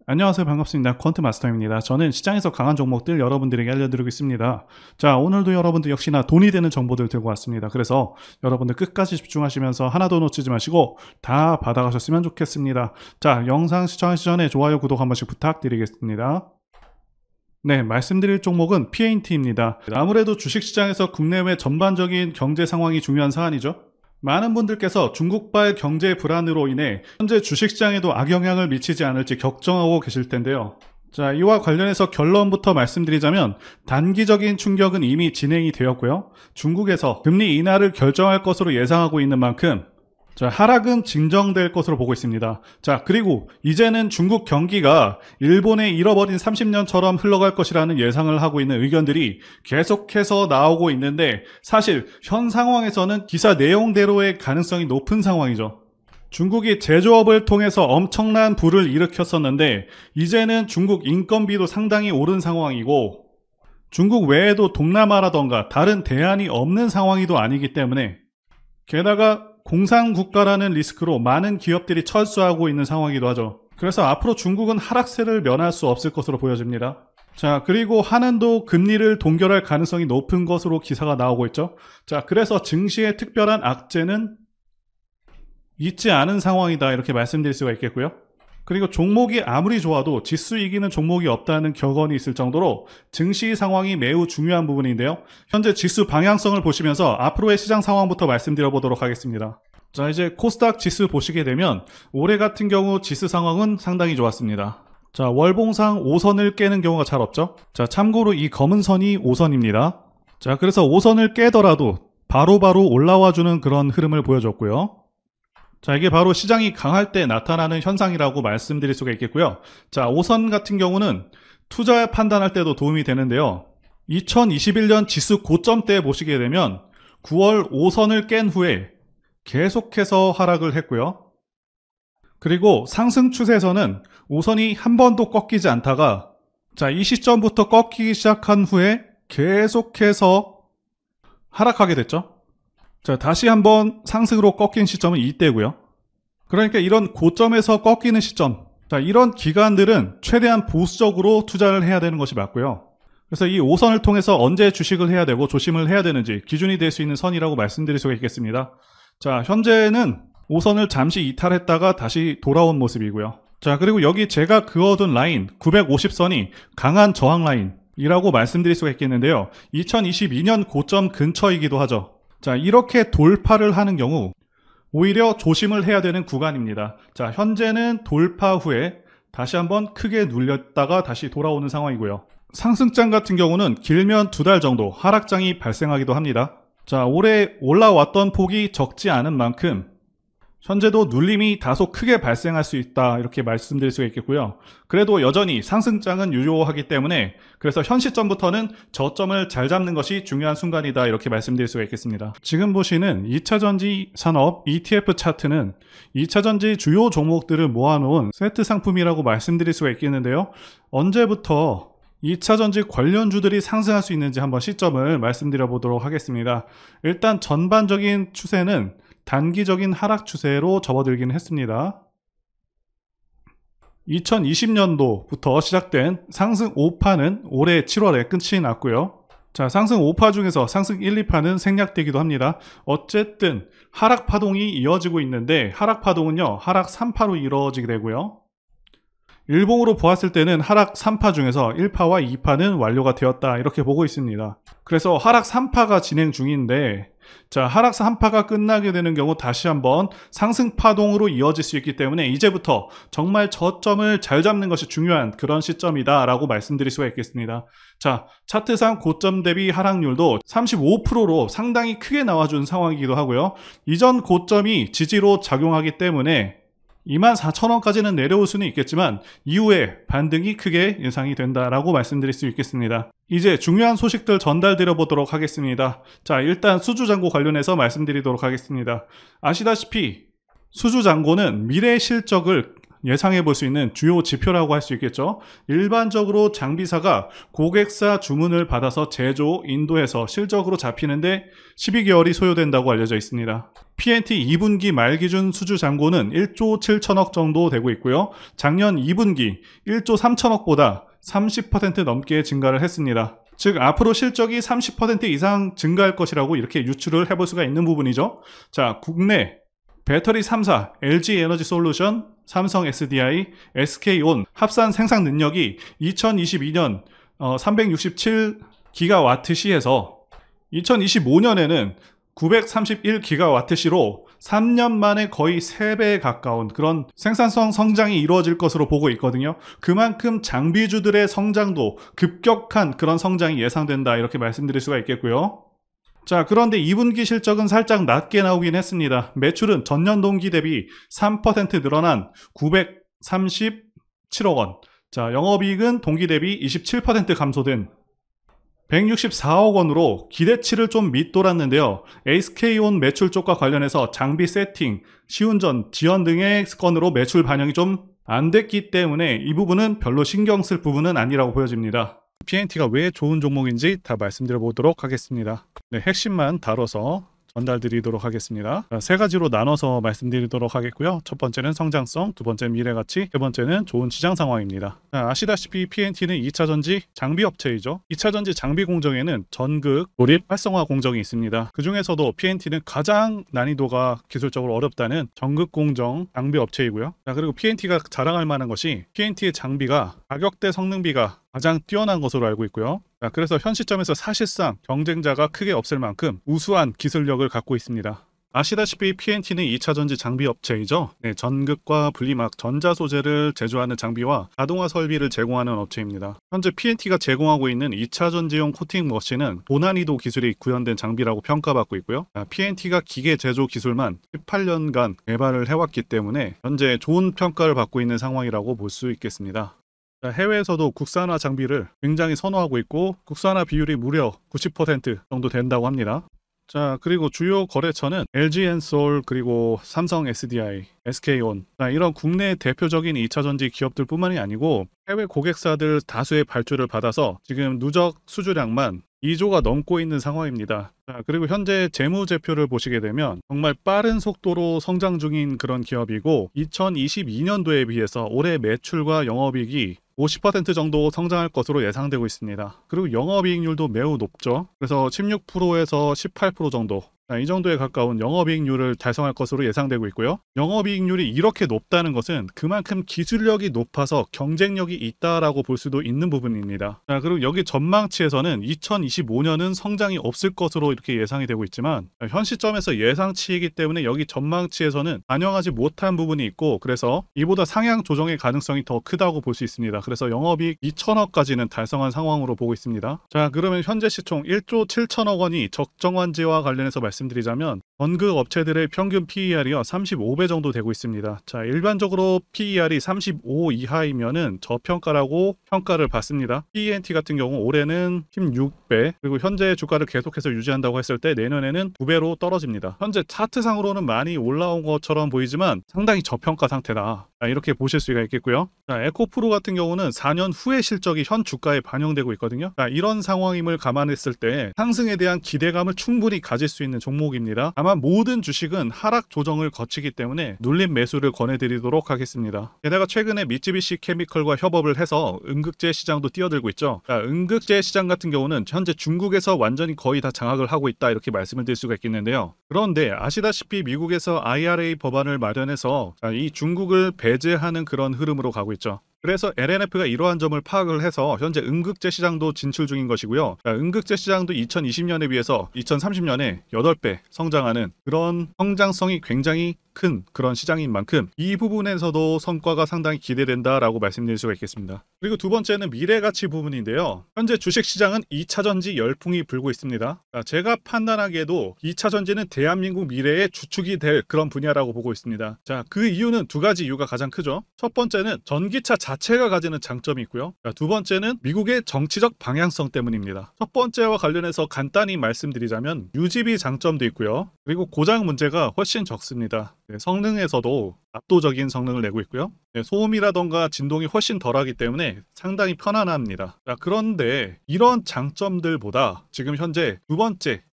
안녕하세요. 반갑습니다. 퀀트마스터입니다. 저는 시장에서 강한 종목들 여러분들에게 알려드리고 있습니다. 자, 오늘도 여러분들 역시나 돈이 되는 정보들 들고 왔습니다. 그래서 여러분들 끝까지 집중하시면서 하나도 놓치지 마시고 다 받아가셨으면 좋겠습니다. 자, 영상 시청하시기 전에 좋아요, 구독 한 번씩 부탁드리겠습니다. 네, 말씀드릴 종목은 P&T입니다. 아무래도 주식시장에서 국내외 전반적인 경제 상황이 중요한 사안이죠. 많은 분들께서 중국발 경제 불안으로 인해 현재 주식시장에도 악영향을 미치지 않을지 걱정하고 계실 텐데요. 자, 이와 관련해서 결론부터 말씀드리자면 단기적인 충격은 이미 진행이 되었고요. 중국에서 금리 인하를 결정할 것으로 예상하고 있는 만큼 자, 하락은 진정될 것으로 보고 있습니다. 자, 그리고 이제는 중국 경기가 일본의 잃어버린 30년처럼 흘러갈 것이라는 예상을 하고 있는 의견들이 계속해서 나오고 있는데 사실 현 상황에서는 기사 내용대로의 가능성이 높은 상황이죠. 중국이 제조업을 통해서 엄청난 부를 일으켰었는데 이제는 중국 인건비도 상당히 오른 상황이고 중국 외에도 동남아라던가 다른 대안이 없는 상황이도 아니기 때문에 게다가 공산국가라는 리스크로 많은 기업들이 철수하고 있는 상황이기도 하죠. 그래서 앞으로 중국은 하락세를 면할 수 없을 것으로 보여집니다. 자, 그리고 한은도 금리를 동결할 가능성이 높은 것으로 기사가 나오고 있죠. 자, 그래서 증시의 특별한 악재는 있지 않은 상황이다 이렇게 말씀드릴 수가 있겠고요. 그리고 종목이 아무리 좋아도 지수 이기는 종목이 없다는 격언이 있을 정도로 증시 상황이 매우 중요한 부분인데요. 현재 지수 방향성을 보시면서 앞으로의 시장 상황부터 말씀드려 보도록 하겠습니다. 자, 이제 코스닥 지수 보시게 되면 올해 같은 경우 지수 상황은 상당히 좋았습니다. 자, 월봉상 5선을 깨는 경우가 잘 없죠. 자, 참고로 이 검은 선이 5선입니다. 자, 그래서 5선을 깨더라도 바로바로 올라와주는 그런 흐름을 보여줬고요. 자, 이게 바로 시장이 강할 때 나타나는 현상이라고 말씀드릴 수가 있겠고요. 자, 5선 같은 경우는 투자 판단할 때도 도움이 되는데요. 2021년 지수 고점 때 보시게 되면 9월 5선을 깬 후에 계속해서 하락을 했고요. 그리고 상승 추세에서는 5선이 한 번도 꺾이지 않다가 자, 이 시점부터 꺾이기 시작한 후에 계속해서 하락하게 됐죠. 자, 다시 한번 상승으로 꺾인 시점은 이때고요. 그러니까 이런 고점에서 꺾이는 시점, 자, 이런 기간들은 최대한 보수적으로 투자를 해야 되는 것이 맞고요. 그래서 이 5선을 통해서 언제 주식을 해야 되고 조심을 해야 되는지 기준이 될 수 있는 선이라고 말씀드릴 수가 있겠습니다. 자, 현재는 5선을 잠시 이탈했다가 다시 돌아온 모습이고요. 자, 그리고 여기 제가 그어둔 라인 950선이 강한 저항 라인이라고 말씀드릴 수가 있겠는데요. 2022년 고점 근처이기도 하죠. 자, 이렇게 돌파를 하는 경우 오히려 조심을 해야 되는 구간입니다. 자, 현재는 돌파 후에 다시 한번 크게 눌렸다가 다시 돌아오는 상황이고요. 상승장 같은 경우는 길면 2달 정도 하락장이 발생하기도 합니다. 자, 올해 올라왔던 폭이 적지 않은 만큼 현재도 눌림이 다소 크게 발생할 수 있다 이렇게 말씀드릴 수가 있겠고요. 그래도 여전히 상승장은 유효하기 때문에 그래서 현 시점부터는 저점을 잘 잡는 것이 중요한 순간이다 이렇게 말씀드릴 수가 있겠습니다. 지금 보시는 2차전지 산업 ETF 차트는 2차전지 주요 종목들을 모아놓은 세트 상품이라고 말씀드릴 수가 있겠는데요. 언제부터 2차전지 관련주들이 상승할 수 있는지 한번 시점을 말씀드려 보도록 하겠습니다. 일단 전반적인 추세는 단기적인 하락 추세로 접어들기는 했습니다. 2020년도부터 시작된 상승 5파는 올해 7월에 끝이 났고요. 자, 상승 5파 중에서 상승 1, 2파는 생략되기도 합니다. 어쨌든 하락 파동이 이어지고 있는데 하락 파동은요, 하락 3파로 이루어지게 되고요. 일봉으로 보았을 때는 하락 3파 중에서 1파와 2파는 완료가 되었다 이렇게 보고 있습니다. 그래서 하락 3파가 진행 중인데 자, 하락 3파가 끝나게 되는 경우 다시 한번 상승 파동으로 이어질 수 있기 때문에 이제부터 정말 저점을 잘 잡는 것이 중요한 그런 시점이다 라고 말씀드릴 수가 있겠습니다. 자, 차트상 고점 대비 하락률도 35%로 상당히 크게 나와준 상황이기도 하고요. 이전 고점이 지지로 작용하기 때문에 24,000원까지는 내려올 수는 있겠지만 이후에 반등이 크게 예상이 된다라고 말씀드릴 수 있겠습니다. 이제 중요한 소식들 전달드려 보도록 하겠습니다. 자, 일단 수주잔고 관련해서 말씀드리도록 하겠습니다. 아시다시피 수주잔고는 미래 실적을 예상해 볼 수 있는 주요 지표라고 할 수 있겠죠. 일반적으로 장비사가 고객사 주문을 받아서 제조, 인도해서 실적으로 잡히는데 12개월이 소요된다고 알려져 있습니다. PNT 2분기 말 기준 수주 잔고는 1조 7천억 정도 되고 있고요. 작년 2분기 1조 3천억보다 30% 넘게 증가를 했습니다. 즉 앞으로 실적이 30% 이상 증가할 것이라고 이렇게 유추를 해볼 수가 있는 부분이죠. 자, 국내 배터리 3사, LG에너지솔루션, 삼성 SDI, SK온 합산 생산 능력이 2022년 367기가와트시에서 2025년에는 931기가와트시로 3년 만에 거의 3배에 가까운 그런 생산성 성장이 이루어질 것으로 보고 있거든요. 그만큼 장비주들의 성장도 급격한 그런 성장이 예상된다, 이렇게 말씀드릴 수가 있겠고요. 자, 그런데 2분기 실적은 살짝 낮게 나오긴 했습니다. 매출은 전년 동기 대비 3% 늘어난 937억 원. 자, 영업이익은 동기 대비 27% 감소된 164억 원으로 기대치를 좀 밑돌았는데요. SK온 매출 쪽과 관련해서 장비 세팅, 시운전, 지연 등의 건으로 매출 반영이 좀 안 됐기 때문에 이 부분은 별로 신경 쓸 부분은 아니라고 보여집니다. PNT가 왜 좋은 종목인지 다 말씀드려 보도록 하겠습니다. 네, 핵심만 다뤄서 전달드리도록 하겠습니다. 자, 세 가지로 나눠서 말씀드리도록 하겠고요. 첫 번째는 성장성, 두 번째는 미래가치, 세 번째는 좋은 시장 상황입니다. 자, 아시다시피 PNT는 2차전지 장비 업체이죠. 2차전지 장비 공정에는 전극, 조립, 활성화 공정이 있습니다. 그 중에서도 PNT는 가장 난이도가 기술적으로 어렵다는 전극 공정 장비 업체이고요. 자, 그리고 PNT가 자랑할 만한 것이 PNT의 장비가 가격대 성능비가 가장 뛰어난 것으로 알고 있고요. 자, 그래서 현 시점에서 사실상 경쟁자가 크게 없을 만큼 우수한 기술력을 갖고 있습니다. 아시다시피 PNT는 2차전지 장비 업체이죠. 네, 전극과 분리막, 전자소재를 제조하는 장비와 자동화 설비를 제공하는 업체입니다. 현재 PNT가 제공하고 있는 2차전지용 코팅 머신은 고난이도 기술이 구현된 장비라고 평가받고 있고요. PNT가 기계 제조 기술만 18년간 개발을 해왔기 때문에 현재 좋은 평가를 받고 있는 상황이라고 볼 수 있겠습니다. 해외에서도 국산화 장비를 굉장히 선호하고 있고 국산화 비율이 무려 90% 정도 된다고 합니다. 자, 그리고 주요 거래처는 LG엔솔, 그리고 삼성 SDI, SK온, 이런 국내 대표적인 2차전지 기업들 뿐만이 아니고 해외 고객사들 다수의 발주를 받아서 지금 누적 수주량만 2조가 넘고 있는 상황입니다. 자, 그리고 현재 재무제표를 보시게 되면 정말 빠른 속도로 성장 중인 그런 기업이고 2022년도에 비해서 올해 매출과 영업이익이 50% 정도 성장할 것으로 예상되고 있습니다. 그리고 영업이익률도 매우 높죠. 그래서 16%에서 18% 정도, 이 정도에 가까운 영업이익률을 달성할 것으로 예상되고 있고요. 영업이익률이 이렇게 높다는 것은 그만큼 기술력이 높아서 경쟁력이 있다라고 볼 수도 있는 부분입니다. 자, 그리고 여기 전망치에서는 2025년은 성장이 없을 것으로 이렇게 예상이 되고 있지만 현 시점에서 예상치이기 때문에 여기 전망치에서는 반영하지 못한 부분이 있고 그래서 이보다 상향 조정의 가능성이 더 크다고 볼 수 있습니다. 그래서 영업이익 2천억까지는 달성한 상황으로 보고 있습니다. 자, 그러면 현재 시총 1조 7천억 원이 적정환지와 관련해서 말씀드리자면 전극 업체들의 평균 PER이요 35배 정도 되고 있습니다. 자, 일반적으로 PER이 35 이하이면은 저평가라고 평가를 받습니다. PNT 같은 경우 올해는 16배, 그리고 현재 주가를 계속해서 유지한다고 했을 때 내년에는 2배로 떨어집니다. 현재 차트상으로는 많이 올라온 것처럼 보이지만 상당히 저평가 상태다, 이렇게 보실 수가 있겠고요. 자, 에코프로 같은 경우는 4년 후의 실적이 현 주가에 반영되고 있거든요. 자, 이런 상황임을 감안했을 때 상승에 대한 기대감을 충분히 가질 수 있는 종목입니다. 다만 모든 주식은 하락 조정을 거치기 때문에 눌림 매수를 권해드리도록 하겠습니다. 게다가 최근에 미쯔비시 케미컬과 협업을 해서 음극재 시장도 뛰어들고 있죠. 자, 음극재 시장 같은 경우는 현재 중국에서 완전히 거의 다 장악을 하고 있다, 이렇게 말씀을 드릴 수가 있겠는데요. 그런데 아시다시피 미국에서 IRA 법안을 마련해서 이 중국을 배제하는 그런 흐름으로 가고 있죠. 그래서 LNF가 이러한 점을 파악을 해서 현재 음극재 시장도 진출 중인 것이고요. 음극재 시장도 2020년에 비해서 2030년에 8배 성장하는 그런 성장성이 굉장히 큰 그런 시장인 만큼 이 부분에서도 성과가 상당히 기대된다라고 말씀드릴 수가 있겠습니다. 그리고 두 번째는 미래가치 부분인데요. 현재 주식시장은 2차전지 열풍이 불고 있습니다. 제가 판단하기에도 2차전지는 대한민국 미래의 주축이 될 그런 분야라고 보고 있습니다. 자, 그 이유는 두 가지 이유가 가장 크죠. 첫 번째는 전기차 자체가 가지는 장점이 있고요. 두 번째는 미국의 정치적 방향성 때문입니다. 첫 번째와 관련해서 간단히 말씀드리자면 유지비 장점도 있고요. 그리고 고장 문제가 훨씬 적습니다. 성능에서도 압도적인 성능을 내고 있고요. 소음이라던가 진동이 훨씬 덜하기 때문에 상당히 편안합니다. 자, 그런데 이런 장점들보다 지금 현재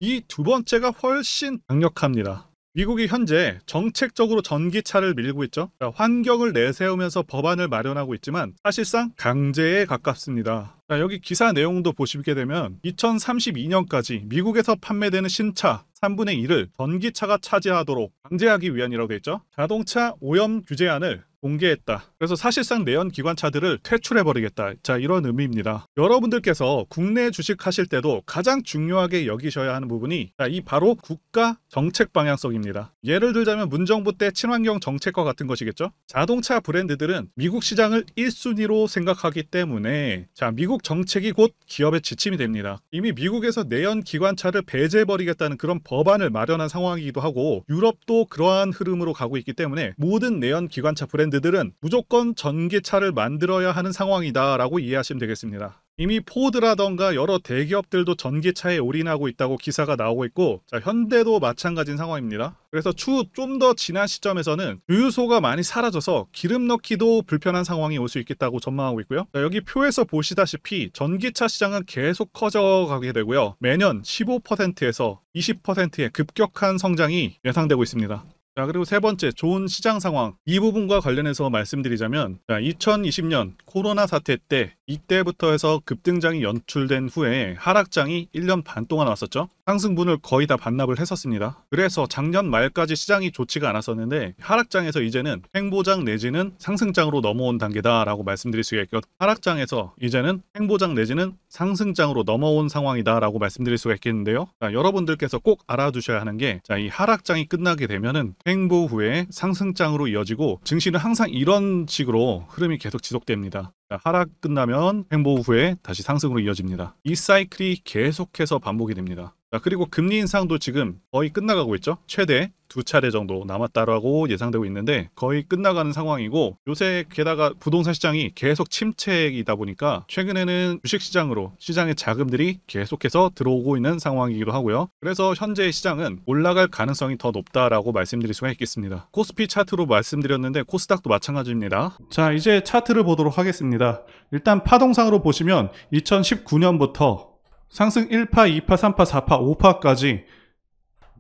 이 두 번째가 훨씬 강력합니다. 미국이 현재 정책적으로 전기차를 밀고 있죠. 자, 환경을 내세우면서 법안을 마련하고 있지만 사실상 강제에 가깝습니다. 자, 여기 기사 내용도 보시게 되면 2032년까지 미국에서 판매되는 신차 3분의 1을 전기차가 차지하도록 강제하기 위한이라고 되어 있죠. 자동차 오염 규제안을 공개했다. 그래서 사실상 내연 기관차들을 퇴출해버리겠다. 자, 이런 의미입니다. 여러분들께서 국내 주식하실 때도 가장 중요하게 여기셔야 하는 부분이 이 바로 국가 정책 방향성입니다. 예를 들자면 문정부 때 친환경 정책과 같은 것이겠죠. 자동차 브랜드들은 미국 시장을 1순위로 생각하기 때문에 미국 정책이 곧 기업의 지침이 됩니다. 이미 미국에서 내연 기관차를 배제해버리겠다는 그런 법안을 마련한 상황이기도 하고 유럽도 그러한 흐름으로 가고 있기 때문에 모든 내연 기관차 브랜드들은 무조건 전기차를 만들어야 하는 상황이다 라고 이해하시면 되겠습니다. 이미 포드라던가 여러 대기업들도 전기차에 올인하고 있다고 기사가 나오고 있고 현대도 마찬가지인 상황입니다. 그래서 추후 좀 더 지난 시점에서는 주유소가 많이 사라져서 기름 넣기도 불편한 상황이 올 수 있겠다고 전망하고 있고요. 여기 표에서 보시다시피 전기차 시장은 계속 커져가게 되고요. 매년 15%에서 20%의 급격한 성장이 예상되고 있습니다. 자, 그리고 세 번째, 좋은 시장 상황. 이 부분과 관련해서 말씀드리자면 2020년 코로나 사태 때 이때부터 해서 급등장이 연출된 후에 하락장이 1년 반 동안 왔었죠. 상승분을 거의 다 반납을 했었습니다. 그래서 작년 말까지 시장이 좋지가 않았었는데 하락장에서 이제는 횡보장 내지는 상승장으로 넘어온 단계다라고 말씀드릴 수가 있고 하락장에서 이제는 횡보장 내지는 상승장으로 넘어온 상황이다라고 말씀드릴 수가 있겠는데요. 여러분들께서 꼭 알아두셔야 하는 게 이 하락장이 끝나게 되면은 횡보 후에 상승장으로 이어지고 증시는 항상 이런 식으로 흐름이 계속 지속됩니다. 하락 끝나면 횡보 후에 다시 상승으로 이어집니다. 이 사이클이 계속해서 반복이 됩니다. 그리고 금리 인상도 지금 거의 끝나가고 있죠. 최대 2차례 정도 남았다라고 예상되고 있는데 거의 끝나가는 상황이고 요새 게다가 부동산 시장이 계속 침체이다 보니까 최근에는 주식시장으로 시장의 자금들이 계속해서 들어오고 있는 상황이기도 하고요. 그래서 현재 시장은 올라갈 가능성이 더 높다라고 말씀드릴 수가 있겠습니다. 코스피 차트로 말씀드렸는데 코스닥도 마찬가지입니다. 자, 이제 차트를 보도록 하겠습니다. 일단 파동상으로 보시면 2019년부터 상승 1파, 2파, 3파, 4파, 5파까지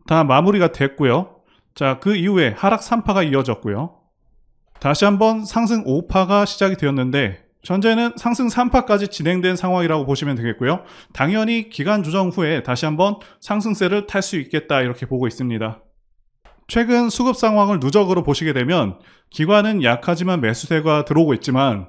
다 마무리가 됐고요. 자, 그 이후에 하락 3파가 이어졌고요. 다시 한번 상승 5파가 시작이 되었는데 현재는 상승 3파까지 진행된 상황이라고 보시면 되겠고요. 당연히 기간 조정 후에 다시 한번 상승세를 탈 수 있겠다 이렇게 보고 있습니다. 최근 수급 상황을 누적으로 보시게 되면 기관은 약하지만 매수세가 들어오고 있지만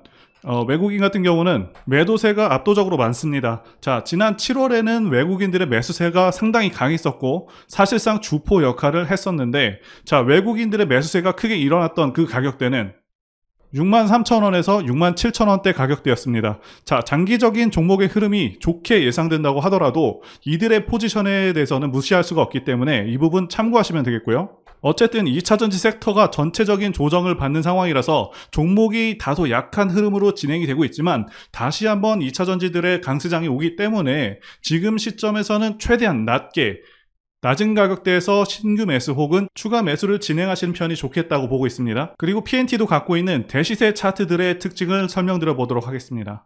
외국인 같은 경우는 매도세가 압도적으로 많습니다. 자, 지난 7월에는 외국인들의 매수세가 상당히 강했었고 사실상 주포 역할을 했었는데 자, 외국인들의 매수세가 크게 일어났던 그 가격대는 63,000원에서 67,000원대 가격대였습니다. 자, 장기적인 종목의 흐름이 좋게 예상된다고 하더라도 이들의 포지션에 대해서는 무시할 수가 없기 때문에 이 부분 참고하시면 되겠고요. 어쨌든 2차전지 섹터가 전체적인 조정을 받는 상황이라서 종목이 다소 약한 흐름으로 진행이 되고 있지만 다시 한번 2차전지들의 강세장이 오기 때문에 지금 시점에서는 최대한 낮은 가격대에서 신규 매수 혹은 추가 매수를 진행하시는 편이 좋겠다고 보고 있습니다. 그리고 PNT도 갖고 있는 대시세 차트들의 특징을 설명드려 보도록 하겠습니다.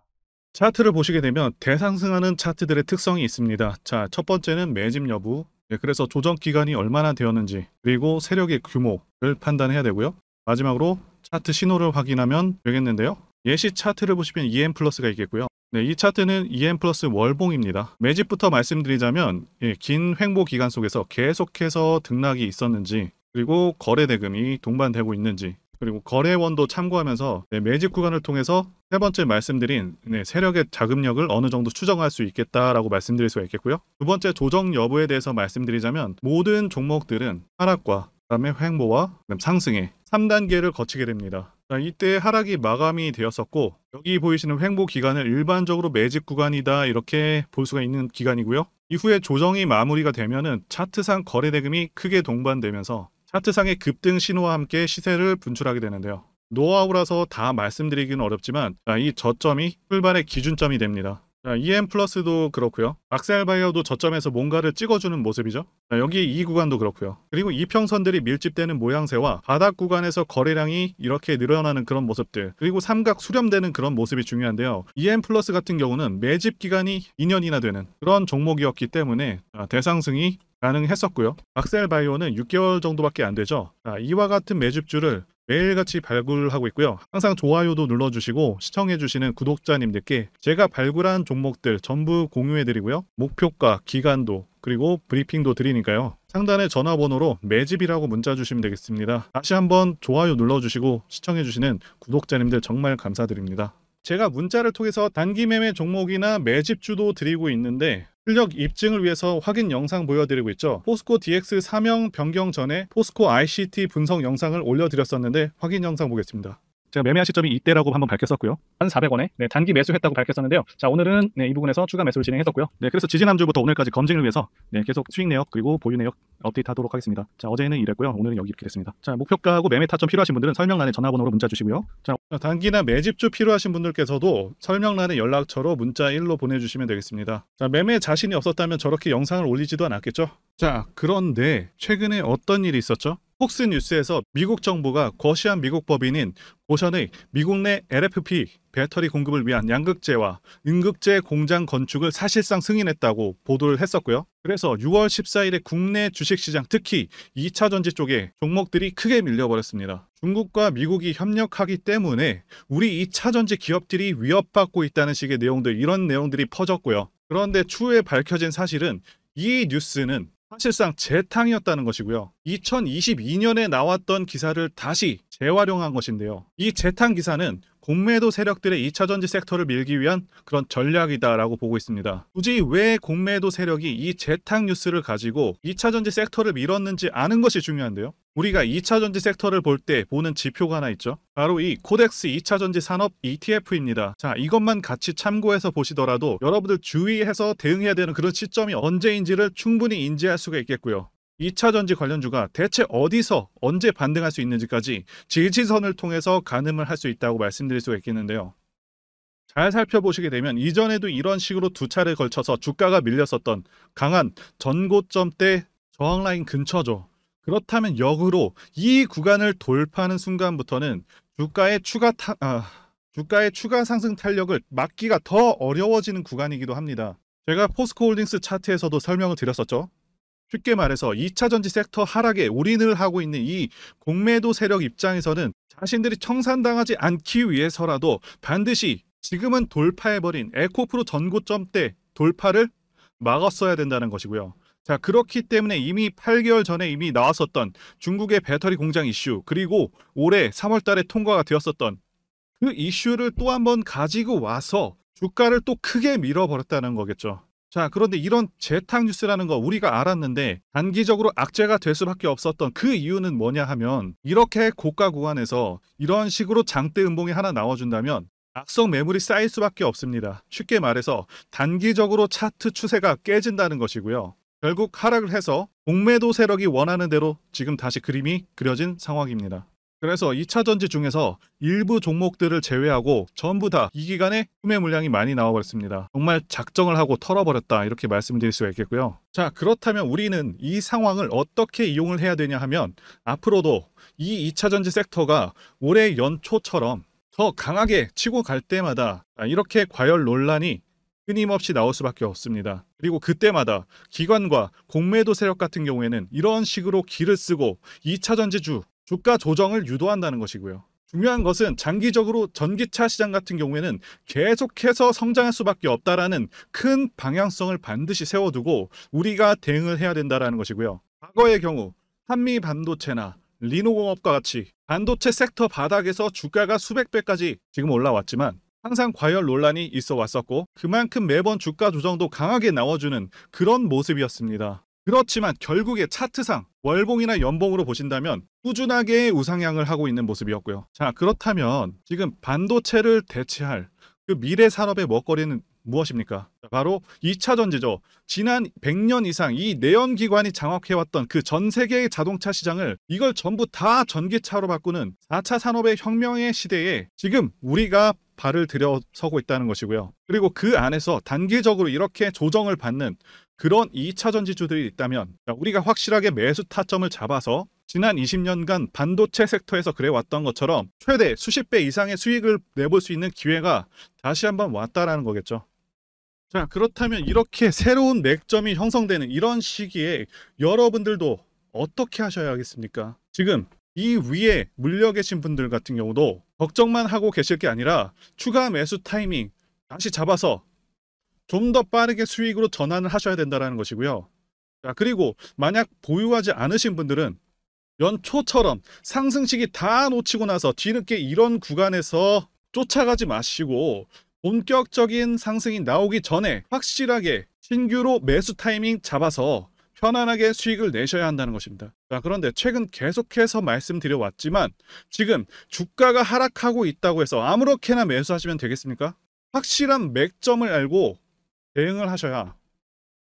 차트를 보시게 되면 대상승하는 차트들의 특성이 있습니다. 자, 첫 번째는 매집 여부. 그래서 조정 기간이 얼마나 되었는지 그리고 세력의 규모를 판단해야 되고요. 마지막으로 차트 신호를 확인하면 되겠는데요. 예시 차트를 보시면 EM 플러스가 있겠고요. 네, 이 차트는 EM 플러스 월봉입니다. 매집부터 말씀드리자면 긴 횡보 기간 속에서 계속해서 등락이 있었는지 그리고 거래 대금이 동반되고 있는지 그리고 거래원도 참고하면서 매집 구간을 통해서 세 번째 말씀드린 세력의 자금력을 어느 정도 추정할 수 있겠다라고 말씀드릴 수가 있겠고요. 두 번째 조정 여부에 대해서 말씀드리자면 모든 종목들은 하락과 그다음에 횡보와 그다음 상승의 3단계를 거치게 됩니다. 자, 이때 하락이 마감이 되었었고 여기 보이시는 횡보 기간을 일반적으로 매집 구간이다 이렇게 볼 수가 있는 기간이고요. 이후에 조정이 마무리가 되면은 차트상 거래 대금이 크게 동반되면서 차트상의 급등 신호와 함께 시세를 분출하게 되는데요. 노하우라서 다 말씀드리기는 어렵지만 이 저점이 출발의 기준점이 됩니다. EM 플러스도 그렇고요. 악셀바이어도 저점에서 뭔가를 찍어주는 모습이죠. 여기 이 구간도 그렇고요. 그리고 이평선들이 밀집되는 모양새와 바닥 구간에서 거래량이 이렇게 늘어나는 그런 모습들 그리고 삼각 수렴되는 그런 모습이 중요한데요. EM 플러스 같은 경우는 매집 기간이 2년이나 되는 그런 종목이었기 때문에 대상승이 가능했었고요. 악셀바이오는 6개월 정도밖에 안 되죠. 자, 이와 같은 매집주를 매일같이 발굴하고 있고요. 항상 좋아요도 눌러주시고 시청해주시는 구독자님들께 제가 발굴한 종목들 전부 공유해드리고요. 목표가, 기간도, 그리고 브리핑도 드리니까요. 상단의 전화번호로 매집이라고 문자 주시면 되겠습니다. 다시 한번 좋아요 눌러주시고 시청해주시는 구독자님들 정말 감사드립니다. 제가 문자를 통해서 단기 매매 종목이나 매집주도 드리고 있는데 실력 입증을 위해서 확인 영상 보여드리고 있죠. 포스코 DX 사명 변경 전에 포스코 ICT 분석 영상을 올려드렸었는데 확인 영상 보겠습니다. 제가 매매한 시점이 이때라고 한번 밝혔었고요. 1,400원에 단기 매수했다고 밝혔었는데요. 자, 오늘은 이 부분에서 추가 매수를 진행했었고요. 그래서 지지난주부터 오늘까지 검증을 위해서 계속 수익 내역 그리고 보유 내역 업데이트하도록 하겠습니다. 자, 어제는 이랬고요. 오늘은 여기 이렇게 됐습니다. 자, 목표가하고 매매 타점 필요하신 분들은 설명란에 전화번호로 문자 주시고요. 자, 단기나 매집주 필요하신 분들께서도 설명란에 연락처로 문자 1로 보내주시면 되겠습니다. 자, 매매 자신이 없었다면 저렇게 영상을 올리지도 않았겠죠. 자, 그런데 최근에 어떤 일이 있었죠? 폭스뉴스에서 미국 정부가 거시한 미국 법인인 고션의 미국 내 LFP 배터리 공급을 위한 양극재와 음극재 공장 건축을 사실상 승인했다고 보도를 했었고요. 그래서 6월 14일에 국내 주식시장 특히 2차전지 쪽에 종목들이 크게 밀려버렸습니다. 중국과 미국이 협력하기 때문에 우리 2차전지 기업들이 위협받고 있다는 식의 내용들, 이런 내용들이 퍼졌고요. 그런데 추후에 밝혀진 사실은 이 뉴스는 사실상 재탕이었다는 것이고요. 2022년에 나왔던 기사를 다시 재활용한 것인데요. 이 재탕 기사는 공매도 세력들의 2차전지 섹터를 밀기 위한 그런 전략이다라고 보고 있습니다. 굳이 왜 공매도 세력이 이 재탕 뉴스를 가지고 2차전지 섹터를 밀었는지 아는 것이 중요한데요. 우리가 2차전지 섹터를 볼 때 보는 지표가 하나 있죠. 바로 이 코덱스 2차전지 산업 ETF입니다. 자, 이것만 같이 참고해서 보시더라도 여러분들 주의해서 대응해야 되는 그런 시점이 언제인지를 충분히 인지할 수가 있겠고요. 2차전지 관련주가 대체 어디서 언제 반등할 수 있는지까지 지지선을 통해서 가늠을 할 수 있다고 말씀드릴 수가 있겠는데요. 잘 살펴보시게 되면 이전에도 이런 식으로 두 차례 걸쳐서 주가가 밀렸었던 강한 전고점대 저항라인 근처죠. 그렇다면 역으로 이 구간을 돌파하는 순간부터는 주가의 추가 상승 탄력을 막기가 더 어려워지는 구간이기도 합니다. 제가 포스코홀딩스 차트에서도 설명을 드렸었죠. 쉽게 말해서 2차전지 섹터 하락에 올인을 하고 있는 이 공매도 세력 입장에서는 자신들이 청산당하지 않기 위해서라도 반드시 지금은 돌파해버린 에코프로 전고점대 돌파를 막았어야 된다는 것이고요. 자, 그렇기 때문에 이미 8개월 전에 이미 나왔었던 중국의 배터리 공장 이슈, 그리고 올해 3월 달에 통과가 되었었던 그 이슈를 또 한 번 가지고 와서 주가를 또 크게 밀어버렸다는 거겠죠. 자, 그런데 이런 재탕 뉴스라는 거 우리가 알았는데 단기적으로 악재가 될 수밖에 없었던 그 이유는 뭐냐 하면, 이렇게 고가 구간에서 이런 식으로 장대 음봉이 하나 나와준다면 악성 매물이 쌓일 수밖에 없습니다. 쉽게 말해서 단기적으로 차트 추세가 깨진다는 것이고요. 결국 하락을 해서 공매도 세력이 원하는 대로 지금 다시 그림이 그려진 상황입니다. 그래서 2차전지 중에서 일부 종목들을 제외하고 전부 다 이 기간에 구매 물량이 많이 나와버렸습니다. 정말 작정을 하고 털어버렸다, 이렇게 말씀드릴 수가 있겠고요. 자, 그렇다면 우리는 이 상황을 어떻게 이용을 해야 되냐 하면, 앞으로도 이 2차전지 섹터가 올해 연초처럼 더 강하게 치고 갈 때마다 이렇게 과열 논란이 끊임없이 나올 수밖에 없습니다. 그리고 그때마다 기관과 공매도 세력 같은 경우에는 이런 식으로 기를 쓰고 2차전지주 주가 조정을 유도한다는 것이고요. 중요한 것은 장기적으로 전기차 시장 같은 경우에는 계속해서 성장할 수밖에 없다라는 큰 방향성을 반드시 세워두고 우리가 대응을 해야 된다는 것이고요. 과거의 경우 한미 반도체나 리노공업과 같이 반도체 섹터 바닥에서 주가가 수백 배까지 지금 올라왔지만 항상 과열 논란이 있어 왔었고, 그만큼 매번 주가 조정도 강하게 나와주는 그런 모습이었습니다. 그렇지만 결국에 차트상 월봉이나 연봉으로 보신다면 꾸준하게 우상향을 하고 있는 모습이었고요. 자, 그렇다면 지금 반도체를 대체할 그 미래 산업의 먹거리는 무엇입니까? 바로 2차전지죠. 지난 100년 이상 이 내연기관이 장악해왔던 그 전 세계의 자동차 시장을 이걸 전부 다 전기차로 바꾸는 4차 산업의 혁명의 시대에 지금 우리가 발을 들여서고 있다는 것이고요. 그리고 그 안에서 단기적으로 이렇게 조정을 받는 그런 2차전지주들이 있다면 우리가 확실하게 매수 타점을 잡아서 지난 20년간 반도체 섹터에서 그래왔던 것처럼 최대 수십 배 이상의 수익을 내볼 수 있는 기회가 다시 한번 왔다라는 거겠죠. 자, 그렇다면 이렇게 새로운 맥점이 형성되는 이런 시기에 여러분들도 어떻게 하셔야 하겠습니까? 지금 이 위에 물려 계신 분들 같은 경우도 걱정만 하고 계실 게 아니라 추가 매수 타이밍 다시 잡아서 좀 더 빠르게 수익으로 전환을 하셔야 된다는 것이고요. 자, 그리고 만약 보유하지 않으신 분들은 연초처럼 상승 시기 다 놓치고 나서 뒤늦게 이런 구간에서 쫓아가지 마시고 본격적인 상승이 나오기 전에 확실하게 신규로 매수 타이밍 잡아서 편안하게 수익을 내셔야 한다는 것입니다. 자, 그런데 최근 계속해서 말씀드려 왔지만 지금 주가가 하락하고 있다고 해서 아무렇게나 매수하시면 되겠습니까? 확실한 맥점을 알고 대응을 하셔야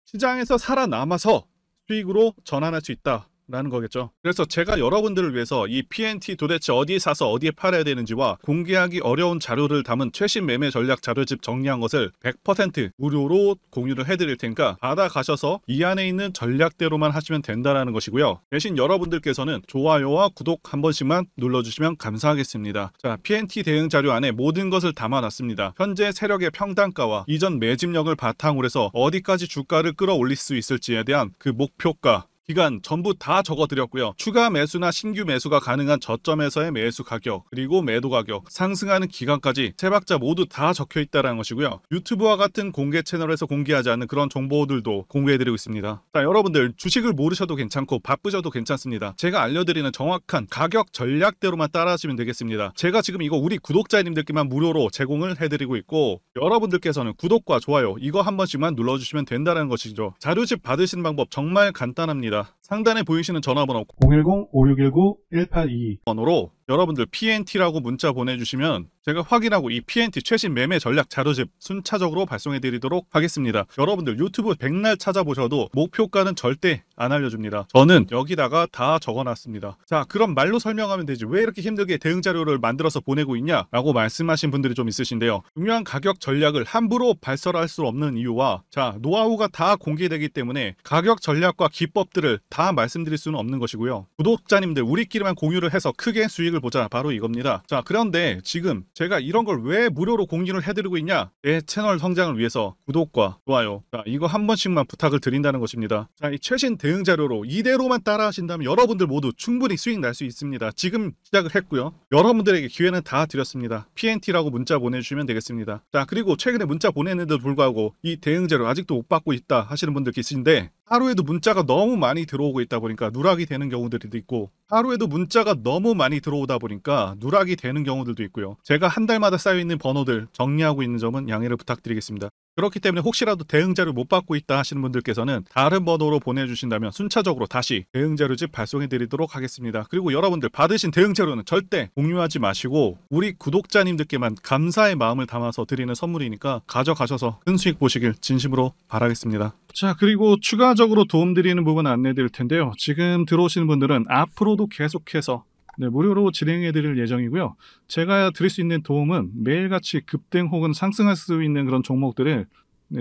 시장에서 살아남아서 수익으로 전환할 수 있다라는 거겠죠. 그래서 제가 여러분들을 위해서 이 PNT 도대체 어디에 사서 어디에 팔아야 되는지와 공개하기 어려운 자료를 담은 최신 매매 전략 자료집 정리한 것을 100% 무료로 공유를 해드릴 테니까 받아가셔서 이 안에 있는 전략대로만 하시면 된다는 것이고요. 대신 여러분들께서는 좋아요와 구독 한 번씩만 눌러주시면 감사하겠습니다. 자, PNT 대응 자료 안에 모든 것을 담아놨습니다. 현재 세력의 평단가와 이전 매집력을 바탕으로 해서 어디까지 주가를 끌어올릴 수 있을지에 대한 그 목표가 기간 전부 다 적어드렸고요. 추가 매수나 신규 매수가 가능한 저점에서의 매수 가격, 그리고 매도 가격, 상승하는 기간까지 세 박자 모두 다 적혀 있다는 것이고요. 유튜브와 같은 공개 채널에서 공개하지 않는 그런 정보들도 공개해드리고 있습니다. 자, 여러분들 주식을 모르셔도 괜찮고 바쁘셔도 괜찮습니다. 제가 알려드리는 정확한 가격 전략대로만 따라하시면 되겠습니다. 제가 지금 이거 우리 구독자님들께만 무료로 제공을 해드리고 있고 여러분들께서는 구독과 좋아요 이거 한 번씩만 눌러주시면 된다는 것이죠. 자료집 받으시는 방법 정말 간단합니다. 상단에 보이시는 전화번호 010-5619-1822 번호로 여러분들 PNT라고 문자 보내주시면 제가 확인하고 이 PNT 최신 매매 전략 자료집 순차적으로 발송해 드리도록 하겠습니다. 여러분들 유튜브 백날 찾아보셔도 목표가는 절대 안 알려줍니다. 저는 여기다가 다 적어놨습니다. 자, 그럼 말로 설명하면 되지 왜 이렇게 힘들게 대응 자료를 만들어서 보내고 있냐 라고 말씀하신 분들이 좀 있으신데요. 중요한 가격 전략을 함부로 발설할 수 없는 이유와 자, 노하우가 다 공개되기 때문에 가격 전략과 기법들을 다 말씀드릴 수는 없는 것이고요. 구독자님들 우리끼리만 공유를 해서 크게 수익을 보자 바로 이겁니다. 자, 그런데 지금 제가 이런 걸 왜 무료로 공유를 해드리고 있냐? 내 채널 성장을 위해서 구독과 좋아요 자, 이거 한 번씩만 부탁을 드린다는 것입니다. 자, 이 최신 대응 자료로 이대로만 따라 하신다면 여러분들 모두 충분히 수익 날 수 있습니다. 지금 시작을 했고요. 여러분들에게 기회는 다 드렸습니다. PNT라고 문자 보내주시면 되겠습니다. 자, 그리고 최근에 문자 보냈는데도 불구하고 이 대응 자료 아직도 못 받고 있다 하시는 분들 계신데 하루에도 문자가 너무 많이 들어오고 있다 보니까 누락이 되는 경우들도 있고 하루에도 문자가 너무 많이 들어오다 보니까 누락이 되는 경우들도 있고요. 제가 한 달마다 쌓여있는 번호들 정리하고 있는 점은 양해를 부탁드리겠습니다. 그렇기 때문에 혹시라도 대응자료 못 받고 있다 하시는 분들께서는 다른 번호로 보내주신다면 순차적으로 다시 대응자료집 발송해 드리도록 하겠습니다. 그리고 여러분들 받으신 대응자료는 절대 공유하지 마시고 우리 구독자님들께만 감사의 마음을 담아서 드리는 선물이니까 가져가셔서 큰 수익 보시길 진심으로 바라겠습니다. 자, 그리고 추가적으로 도움드리는 부분 안내 드릴 텐데요. 지금 들어오시는 분들은 앞으로도 계속해서 무료로 진행해 드릴 예정이고요. 제가 드릴 수 있는 도움은 매일같이 급등 혹은 상승할 수 있는 그런 종목들을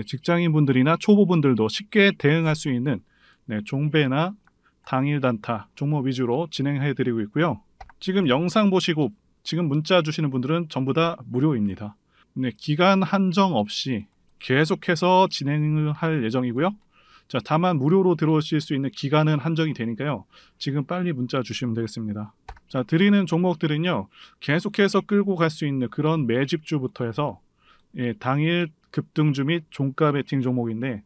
직장인분들이나 초보분들도 쉽게 대응할 수 있는 종배나 당일 단타 종목 위주로 진행해 드리고 있고요. 지금 영상 보시고 지금 문자 주시는 분들은 전부 다 무료입니다. 기간 한정 없이 계속해서 진행을 할 예정이고요. 자, 다만 무료로 들어오실 수 있는 기간은 한정이 되니까요. 지금 빨리 문자 주시면 되겠습니다. 자, 드리는 종목들은요. 계속해서 끌고 갈 수 있는 그런 매집주부터 해서 당일 급등주 및 종가 베팅 종목인데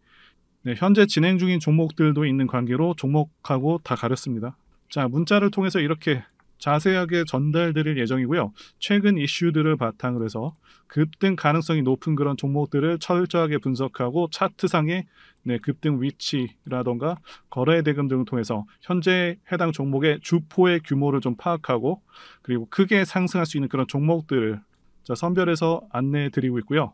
현재 진행 중인 종목들도 있는 관계로 종목하고 다 가렸습니다. 자, 문자를 통해서 이렇게 자세하게 전달드릴 예정이고요. 최근 이슈들을 바탕으로 해서 급등 가능성이 높은 그런 종목들을 철저하게 분석하고 차트상의 급등 위치라던가 거래 대금 등을 통해서 현재 해당 종목의 주포의 규모를 좀 파악하고 그리고 크게 상승할 수 있는 그런 종목들을 선별해서 안내해 드리고 있고요.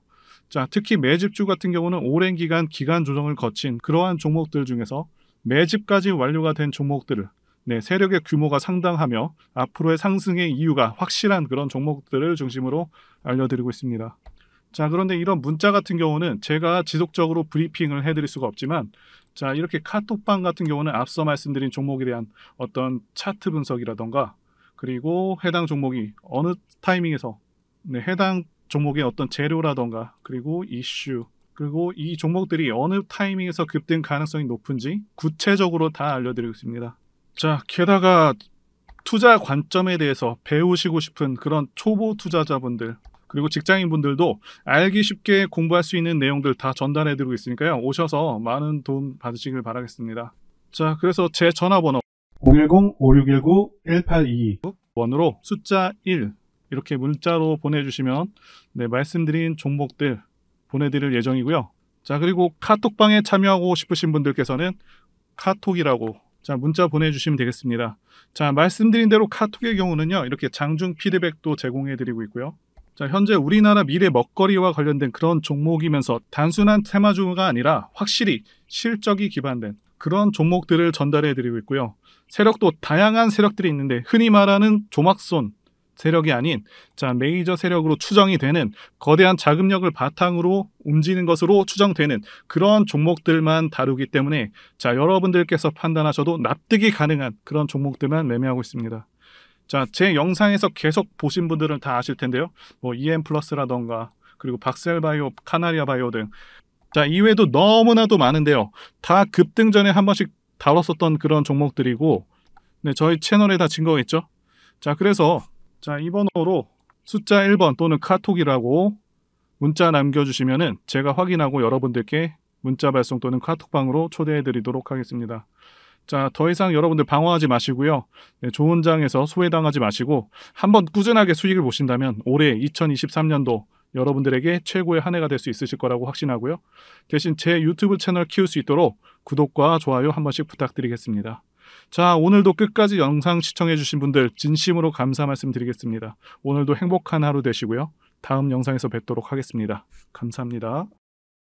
자, 특히 매집주 같은 경우는 오랜 기간 조정을 거친 그러한 종목들 중에서 매집까지 완료가 된 종목들을 세력의 규모가 상당하며 앞으로의 상승의 이유가 확실한 그런 종목들을 중심으로 알려드리고 있습니다. 자, 그런데 이런 문자 같은 경우는 제가 지속적으로 브리핑을 해드릴 수가 없지만 자, 이렇게 카톡방 같은 경우는 앞서 말씀드린 종목에 대한 어떤 차트 분석이라던가 그리고 해당 종목이 어느 타이밍에서 해당 종목의 어떤 재료라던가 그리고 이슈 그리고 이 종목들이 어느 타이밍에서 급등 가능성이 높은지 구체적으로 다 알려드리고 있습니다. 자, 게다가 투자 관점에 대해서 배우시고 싶은 그런 초보 투자자분들 그리고 직장인분들도 알기 쉽게 공부할 수 있는 내용들 다 전달해드리고 있으니까요. 오셔서 많은 도움 받으시길 바라겠습니다. 자, 그래서 제 전화번호 010-5619-1822 번호로 숫자 1 이렇게 문자로 보내주시면 말씀드린 종목들 보내드릴 예정이고요. 자, 그리고 카톡방에 참여하고 싶으신 분들께서는 카톡이라고 문자 보내주시면 되겠습니다. 자, 말씀드린 대로 카톡의 경우는요, 이렇게 장중 피드백도 제공해드리고 있고요. 자, 현재 우리나라 미래 먹거리와 관련된 그런 종목이면서 단순한 테마주가 아니라 확실히 실적이 기반된 그런 종목들을 전달해드리고 있고요. 세력도 다양한 세력들이 있는데 흔히 말하는 조막손 세력이 아닌 메이저 세력으로 추정이 되는 거대한 자금력을 바탕으로 움직이는 것으로 추정되는 그런 종목들만 다루기 때문에 여러분들께서 판단하셔도 납득이 가능한 그런 종목들만 매매하고 있습니다. 자, 제 영상에서 계속 보신 분들은 다 아실 텐데요. EM플러스라던가 그리고 박셀바이오, 카나리아바이오 등 이외에도 너무나도 많은데요. 다 급등 전에 한 번씩 다뤘었던 그런 종목들이고 저희 채널에 다 증거가 있죠. 자, 그래서 이 번호로 숫자 1번 또는 카톡이라고 문자 남겨주시면은 제가 확인하고 여러분들께 문자 발송 또는 카톡방으로 초대해 드리도록 하겠습니다. 자, 더 이상 여러분들 방어하지 마시고요. 좋은 장에서 소외당하지 마시고 한번 꾸준하게 수익을 보신다면 올해 2023년도 여러분들에게 최고의 한 해가 될 수 있으실 거라고 확신하고요. 대신 제 유튜브 채널 키울 수 있도록 구독과 좋아요 한 번씩 부탁드리겠습니다. 자, 오늘도 끝까지 영상 시청해주신 분들 진심으로 감사 말씀드리겠습니다. 오늘도 행복한 하루 되시고요. 다음 영상에서 뵙도록 하겠습니다. 감사합니다.